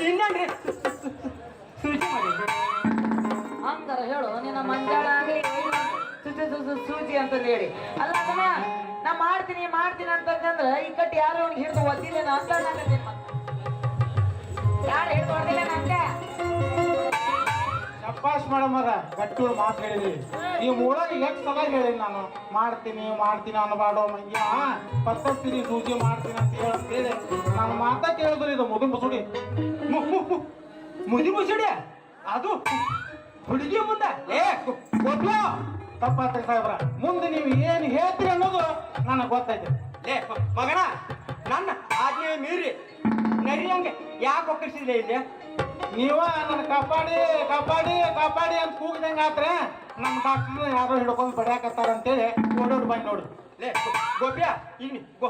ಇನ್ನೇನ್ರಿ ಸೂಜಿ ಮಾಡಿ ಹಂಗಾರ ಹೇಳು ನಿನ್ನ ಮಂಜಾಳ ಆಗಲಿ ಸೂಜಿ ಅಂತಂದು ಹೇಳಿ ಅಲ್ಲ ಅದನ್ನ ನಾ ಮಾಡ್ತೀನಿ ಅಂತಂದ್ರೆ ಈ ಕಟ್ಟಿ ಯಾರು ಅವ್ನಿಗೆ ಹಿಡಿದು ಒದ್ದಿಲ್ಲ ಅಂತ ಯಾರು ಹಿಡಿದು ಹೊಡೆದಿಲ್ಲ ನಂಗೆ ಶಬ್ಬಾಷ್ ಮೇಡಮರ ಗಟ್ಟು ಮಾತು ಹೇಳಿದ್ರಿ ಈ ಮೂಳಗೆ ಎಷ್ಟು ಸಲ ಹೇಳಿನಿ ನಾನು ಮಾಡ್ತೀನಿ ಅನ್ನಬಾಡೋ ಮಂಗ್ಯ ಪತ್ತರ್ತೀನಿ ಸೂಜಿ ಮಾಡ್ತೀನಿ ಅಂತ ಹೇಳಿ ನಾನು ಮಾತಾ ಕೇಳಿದ್ರಿ ಇದು ಮುದಿ ಮುಸುಡಿ ಮುದಿ ಮುಸುಡಿ ಅದು ಹುಡುಗಿ ಮುಂದೆ ಗೊತ್ತು ತಪ್ಪಾತ ಸಾಹೇಬ್ರ ಮುಂದೆ ನೀವು ಏನು ಹೇಳ್ತೀರಿ ಅನ್ನೋದು ನನಗೆ ಗೊತ್ತೈತೆ ಮಗನ ನನ್ನ ಆಜ್ಞೆ ಮೀರಿ ನರಿಯಂಗೆ ಯಾಕೆ ಒಕ್ಕರಿಸಿದ್ರೆ ಇಲ್ಲಿ ನೀವ ನನ್ನ ಕಾಪಾಡಿ ಅಂತ ಕೂಗಿದಂಗೆ ಆದ್ರೆ ನಮ್ಮ ಡಾಕ್ಟರ್ ಯಾರೋ ಹಿಡ್ಕೊಂಡು ಬಡಿಯಾಕತ್ತಾರ ಅಂತೇಳಿ ಓಡೋರು ಬಂದು ನೋಡ್ರಿ ಲೇ ಗೋಪ್ಯ ಈಗ ಗೋ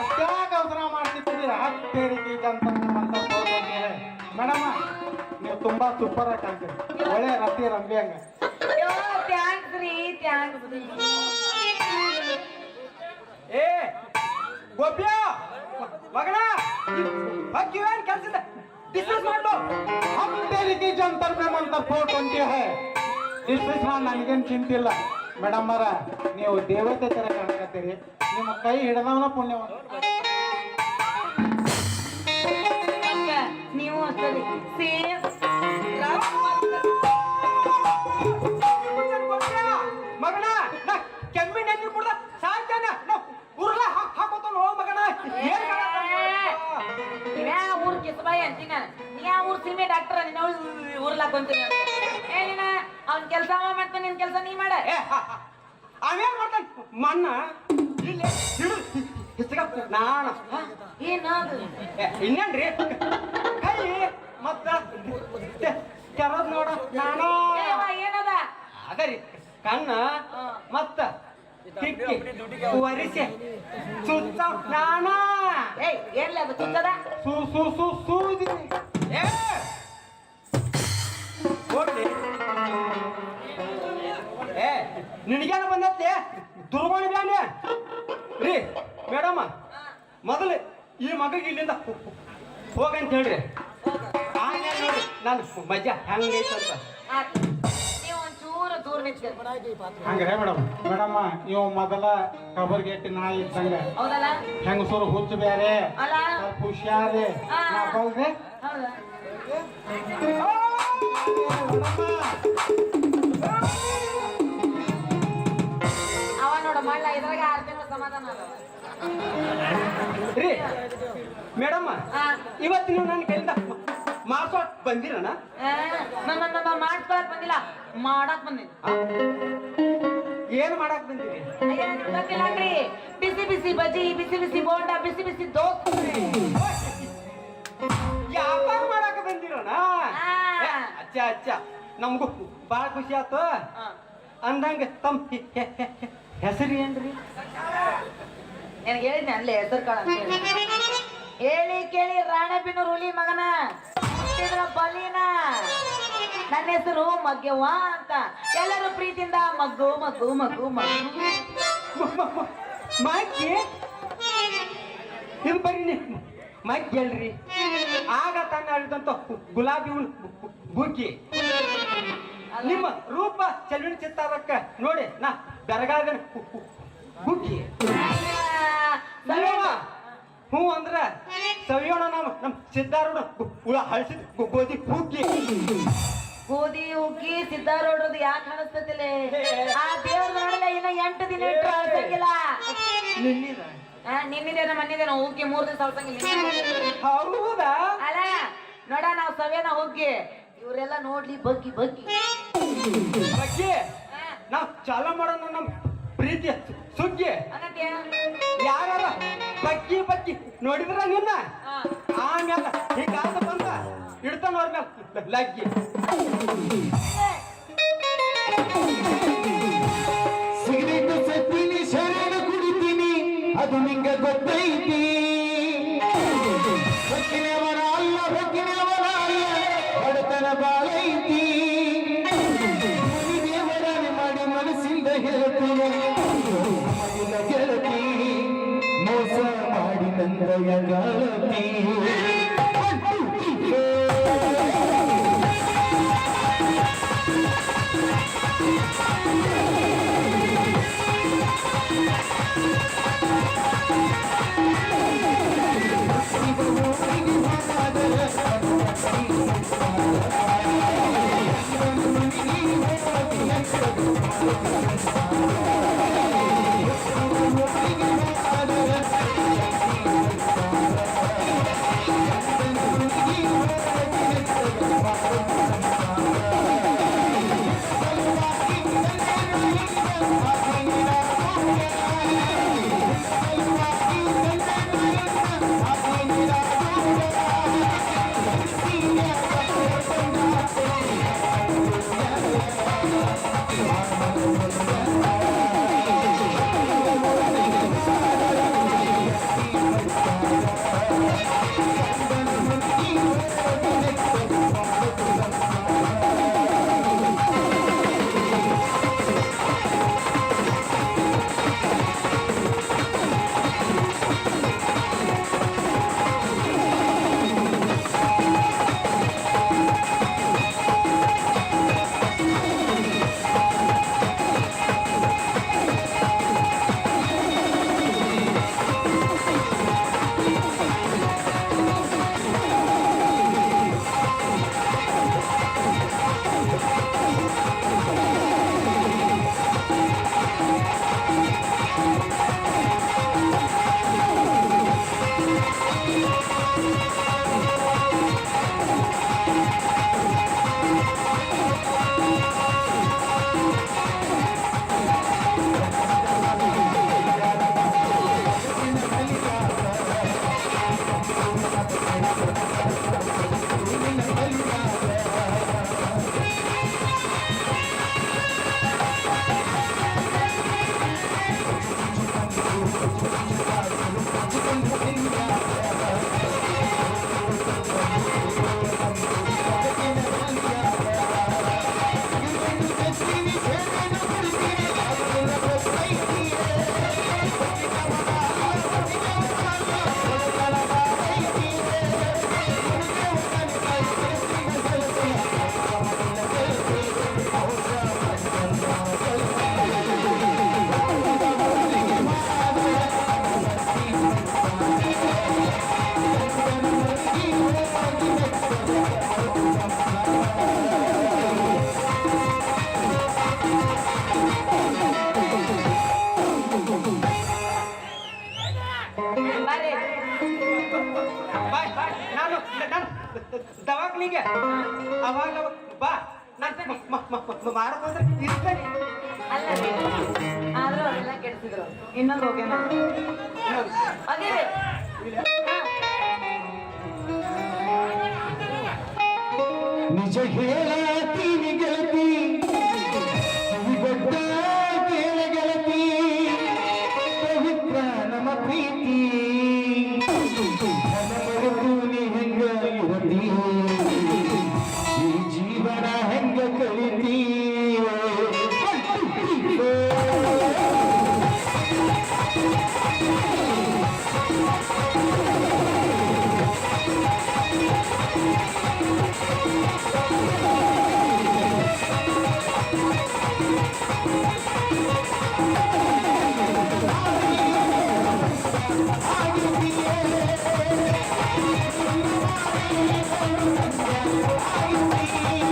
ಅಷ್ಟ್ಯಾಕೆ ಅವಸರ ಮಾಡ್ತಿದ್ದೀರಿ ಹತ್ತೇರಿಗೆ ಮೇಡಮ ನೀವು ತುಂಬಾ ಸೂಪರ್ ಆಗಿ ಕಾಣ್ತೀರಿ ಒಳ್ಳೆ ರತಿ ರಂಬಿ ಹಂಗ ಥ್ಯಾಂಕ್ಸ್ ರೀ ಥ್ಯಾಂಕ್ಸ್ ರೀ ಏ ಗೋಪ್ಯ ಮಗನ ಏನು ಕೆಲಸದ ಡಿಸ್ಕಸ್ ಮಾಡು ಹತ್ತೇರಿಗೆ ಜಂತರ್ ಮಂತರ್ 420 ಹೈ ಡಿಸ್ಕಸ್ ನನಗೇನು ಚಿಂತಿಲ್ಲ ಮೇಡಮ್ ಅವರ ನೀವು ದೇವತೆ ತರ ಕಾಣಕತ್ತೀರಿ ನಿಮ್ಮ ಕೈ ಹಿಡಿದವನ ಪುಣ್ಯವಂತ ನೀವು ಅಷ್ಟೇ ಸೇಮ್ ಮಗನ ಕೆಮ್ಮಿನ ಎಣ್ಣೆ ಕುಡ್ದ ಸಾಯ್ತಾನೆ ಉರ್ಲ ಹಾಕೋತಾನ ಹೋ ಮಗನ ಯಾವ ಊರ್ ಕಿಸ್ಬಾಯಿ ಅಂತೀನಿ ನಾನು ಯಾವ ಊರ್ ಸೀಮೆ ಡಾಕ್ಟರ್ ನೀನು ಉರ್ಲಾಕೊಂತೀನಿ ಏನಿನ ಅವ್ನ ಕೆಲಸ ಮಾಡ್ತಾನೆ ನಿನ್ ಕೆಲಸ ನೀ ಮಾಡ ಅವೇನ್ ಮಾಡ್ತಾನೆ ಮಣ್ಣ ಇಲ್ಲಿ ನಾನು ಏನದು ಇನ್ನೇನ್ರಿ ಕೈ ಮತ್ತ ಕೆರದ್ ನೋಡ ನಾನು ಏನದ ಅದರಿ ಕಣ್ಣ ಮತ್ತ ತಿಕ್ಕಿ ಒರಿಸಿ ಸುತ್ತ ನಾನ ಏಯ್ ಏನ್ಲ ಅದು ಚುಚ್ಚದ ಸೂಜಿ ನೋಡ್ರಿ ನಿನಗೇನ ಬಂದತ್ತೆ ದುರ್ವಾಣಿ ಬ್ಯಾನೆ ರೀ ಮೇಡಮ್ಮ ಮೊದಲು ಈ ಮಗಗೆ ಇಲ್ಲಿಂದ ಹೋಗಂತ ಹೇಳ್ರಿ ಆಮೇಲೆ ನೋಡಿ ನಾನು ಮಜಾ ಹೆಂಗೈತೆ ಅಂತ ನೀವು ಒಂಚೂರು ದೂರ ಹಂಗ್ರೆ ಮೇಡಮ್ಮ ಇವ್ ಮೊದಲ ಕಬರ್ಗೆಟ್ಟಿ ನಾಯಿ ಇದ್ದಂಗ ಹೌದಲ್ಲ ಹೆಂಗಸೂರು ಹುಚ್ಚು ಬೇರೆ ಅಲ್ಲ ಹುಷಾರೆ ನಾ ಬಲ್ದೆ ಹೌದಾ ಅವ ನೋಡ ಮಳ್ಳ ಇದ್ರಾಗ 6 ತಿಂಗಳ ಸಮಾಧಾನ ರೀ ಮೇಡಮ್ಮ ಇವತ್ತು ನೀವು ನನ್ನ ಕೈಯಿಂದ ಮಾಡ್ಸೋಟ್ ಬಂದಿರಣ ಮಾಡ್ಕೊಳಕ್ ಬಂದಿಲ್ಲ ಮಾಡಕ್ ಬಂದಿನಿ ಏನ್ ಮಾಡಕ್ ಬಂದಿರಿ ಗೊತ್ತಿಲ್ಲನ್ರಿ ಬಿಸಿ ಬಿಸಿ ಬಜ್ಜಿ ಬಿಸಿ ಬಿಸಿ ಬೋಂಡ ಬಿಸಿ ಬಿಸಿ ದೋಸೆ ವ್ಯಾಪಾರ ಮಾಡಕ್ ಬಂದಿರೋಣ ಅಚ್ಚ ನಮಗೂ ಬಾಳ ಖುಷಿ ಆಯ್ತು ಅಂದಂಗ ತಮ್ಮ ಹೆಸರು ಏನ್ರಿ ನನಗೆ ಹೇಳಿದ್ನೆ ಅಲ್ಲೇ ಹೆಸರು ಕಾಳ ಹೇಳಿ ಕೇಳಿ ರಾಣೆಬೆನ್ನೂರು ಹುಲಿ ಮಗನ ಬಲಿನ ನನ್ನ ಹೆಸರು ಮಗ್ಯವ್ವ ಅಂತ ಎಲ್ಲರೂ ಪ್ರೀತಿಯಿಂದ ಮಗ್ಗು ಮಗ್ಗು ಮಗ್ಗು ಮಗ್ಗು ಮಾಕಿ ಇದು ಬರ್ರಿ ಮಾಕಿ ಹೇಳ್ರಿ ಆಗ ತನ್ನ ಅಳಿದಂತ ಗುಲಾಬಿ ಬುಗ್ಗಿ ನಿಮ್ಮ ರೂಪ ಚಲುವಿನ ಚಿತ್ತಾರಕ್ಕ ನೋಡಿ ನಾ ಬೆರಗಾದ ಬುಗ್ಗಿ ಹ್ಞೂ ಅಂದ್ರ ಸವಿಯೋಣ ನಮ್ಮ ಸಿದ್ಧಾರೂಢ ಹುಳ ಹಳಸಿದ ಗೋಧಿ ಹುಗ್ಗಿ ಗೋಧಿ ಹುಗ್ಗಿ ಸಿದ್ಧಾರೂಢದ್ದು ಯಾಕೆ ಕಾಣಿಸ್ತತಿಲ್ಲ ಆ ದೇವ್ರ ನೋಡಿಲ್ಲ ಇನ್ನ 8 ದಿನ ಇಟ್ಟು ಅಳ್ಸಂಗಿಲ್ಲ ನಿನ್ನಿದೇನ ಮನ್ನಿದೇನ ಹುಗ್ಗಿ 3 ದಿವಸ ಅಳ್ಸಂಗಿಲ್ಲ ಹೌದಾ ಅಲ್ಲ ನೋಡ ನಾವ್ ಸವೇನ ಹುಗ್ಗಿ ಇವರೆಲ್ಲ ನೋಡ್ಲಿ ಬಗ್ಗಿ ಬಗ್ಗಿ ಬಗ್ಗೆ ನಾವ್ ಚಾಲ ಮಾಡೋಣ ನಮ್ ಪ್ರೀತಿ ಸುಗ್ಗಿ ಯಾರ ಬಗ್ಗಿ ಬಗ್ಗಿ ನೋಡಿದ್ರ ನಿನ್ನ ಆಮೇಲೆ ಹೀಗಾದ ಬಂದ ಇಡ್ತಾನ ಅವ್ರ ಮೇಲೆ ಲಗ್ಗಿ ಸಿಗರೇಟ್ ಸತ್ತೀನಿ ಶರಣ ಕುಡಿತೀನಿ ಅದು ನಿಂಗ ಗೊತ್ತೈತಿ ಹೊಕ್ಕಿನವರ ಅಲ್ಲ ಬಡತನ ಬಾಳೈತಿ ದೇವರಾಣಿ ಮಾಡಿ ಮನಸ್ಸಿಂದ ಹೇಳ್ತೀನಿ ಗೆಳತಿ ಮೋಸ ಎಂದಯ ಗಾಳತಿ ಬರ್ರಿ. ಬಾಯ್ ನಾನು ದವಾಖಾನಿಗೆ ಅವಾಗ ಬಾ ನಾನು ಮಾರಕೊಂಡ್ರೆ ಇರ್ತೇನೆ. ಅಲ್ಲ ರೀ, ಆದ್ರೂ ಅವರೆಲ್ಲ ಕೆಡ್ಸಿದ್ರು. ಇನ್ನೊಂದು ಹೋಗ್ಯಾನ ಅದೇ ನಿಜ ಹೇಳತೀನಿ ಗೆಳತಿ ಕಿವಿಗೊಟ್ಟ ಕೇಳ ಗೆಳತಿ ಪವಿತ್ರ ನಮ್ಮ ಪ್ರೀತಿ ಮರೆತು ನೀ ಹೆಂಗ ಇರತಿ ಈ ಜೀವನ ಹೆಂಗ ಕಳಿತಿ I